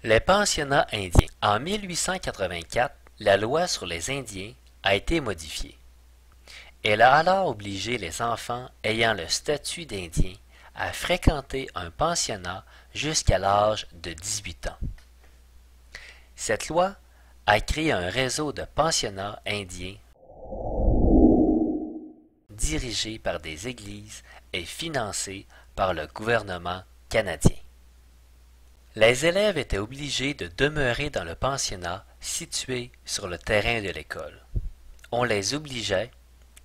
Les pensionnats indiens. En 1884, la loi sur les Indiens a été modifiée. Elle a alors obligé les enfants ayant le statut d'Indien à fréquenter un pensionnat jusqu'à l'âge de 18 ans. Cette loi a créé un réseau de pensionnats indiens dirigés par des églises et financés par le gouvernement canadien. Les élèves étaient obligés de demeurer dans le pensionnat situé sur le terrain de l'école. On les obligeait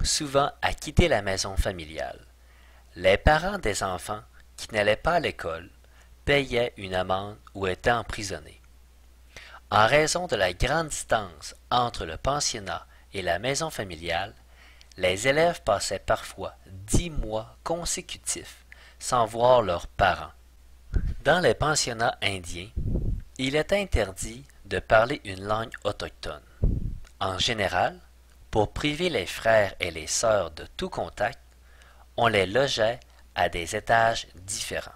souvent à quitter la maison familiale. Les parents des enfants qui n'allaient pas à l'école payaient une amende ou étaient emprisonnés. En raison de la grande distance entre le pensionnat et la maison familiale, les élèves passaient parfois 10 mois consécutifs sans voir leurs parents. Dans les pensionnats indiens, il est interdit de parler une langue autochtone. En général, pour priver les frères et les sœurs de tout contact, on les logeait à des étages différents.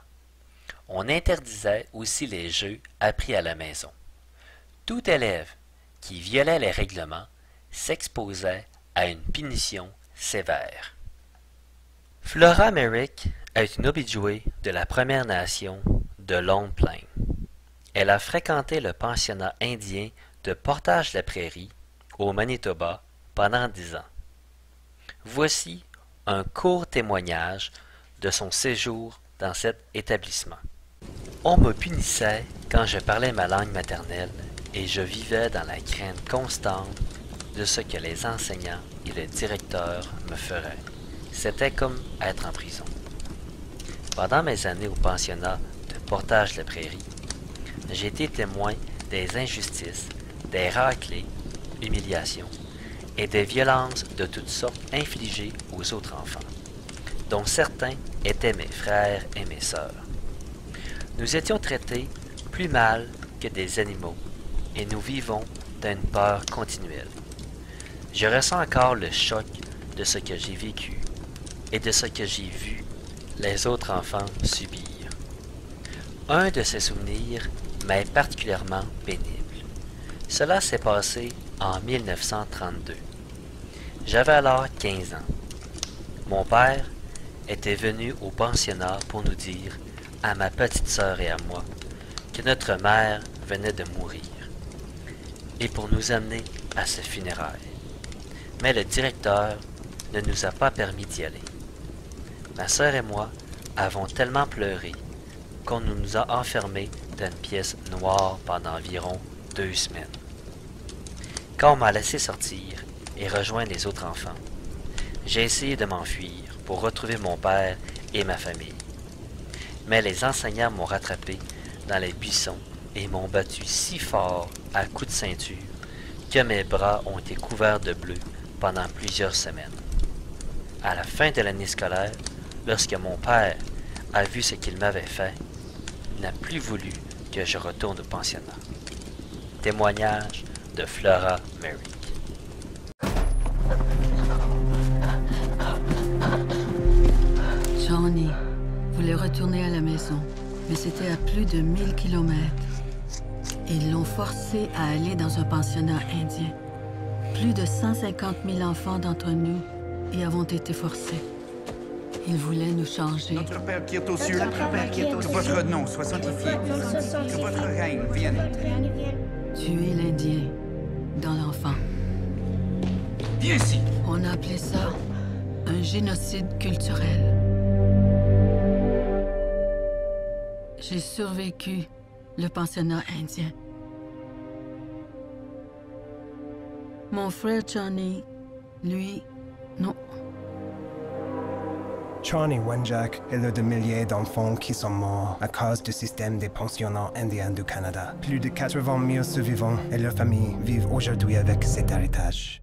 On interdisait aussi les jeux appris à la maison. Tout élève qui violait les règlements s'exposait à une punition sévère. Flora Merrick est une Ojibwe de la Première Nation de Lone Plain. Elle a fréquenté le pensionnat indien de Portage-la-Prairie, au Manitoba, pendant 10 ans. Voici un court témoignage de son séjour dans cet établissement. On me punissait quand je parlais ma langue maternelle et je vivais dans la crainte constante de ce que les enseignants et le directeur me feraient. C'était comme être en prison. Pendant mes années au pensionnat de Portage-la-Prairie, j'ai été témoin des injustices, des raclées, humiliations et des violences de toutes sortes infligées aux autres enfants, dont certains étaient mes frères et mes sœurs. Nous étions traités plus mal que des animaux et nous vivons d'une peur continuelle. Je ressens encore le choc de ce que j'ai vécu et de ce que j'ai vu les autres enfants subir. Un de ces souvenirs m'est particulièrement pénible. Cela s'est passé en 1932. J'avais alors 15 ans. Mon père était venu au pensionnat pour nous dire, à ma petite sœur et à moi, que notre mère venait de mourir, et pour nous amener à ce funérailles. Mais le directeur ne nous a pas permis d'y aller. Ma sœur et moi avons tellement pleuré qu'on nous a enfermés dans une pièce noire pendant environ 2 semaines. Quand on m'a laissé sortir et rejoindre les autres enfants, j'ai essayé de m'enfuir pour retrouver mon père et ma famille. Mais les enseignants m'ont rattrapé dans les buissons et m'ont battu si fort à coups de ceinture que mes bras ont été couverts de bleu pendant plusieurs semaines. À la fin de l'année scolaire, lorsque mon père a vu ce qu'il m'avait fait, il n'a plus voulu que je retourne au pensionnat. Témoignage de Flora Merrick. Johnny voulait retourner à la maison, mais c'était à plus de 1000 kilomètres. Ils l'ont forcé à aller dans un pensionnat indien. Plus de 150 000 enfants d'entre nous y avons été forcés. Il voulait nous changer. Notre Père qui est aux cieux, que votre nom soit sanctifié, que votre règne vienne. Tuer l'Indien dans l'enfant. Viens ici. On a appelé ça un génocide culturel. J'ai survécu le pensionnat indien. Mon frère Johnny, lui, non. Johnny Wenjack est l'un de milliers d'enfants qui sont morts à cause du système des pensionnats indiens du Canada. Plus de 80 000 survivants et leurs familles vivent aujourd'hui avec cet héritage.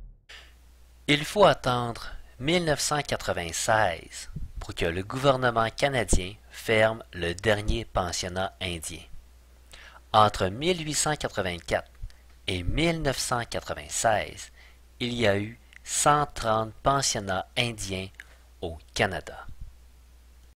Il faut attendre 1996 pour que le gouvernement canadien ferme le dernier pensionnat indien. Entre 1884 et 1996, il y a eu 130 pensionnats indiens au Canada.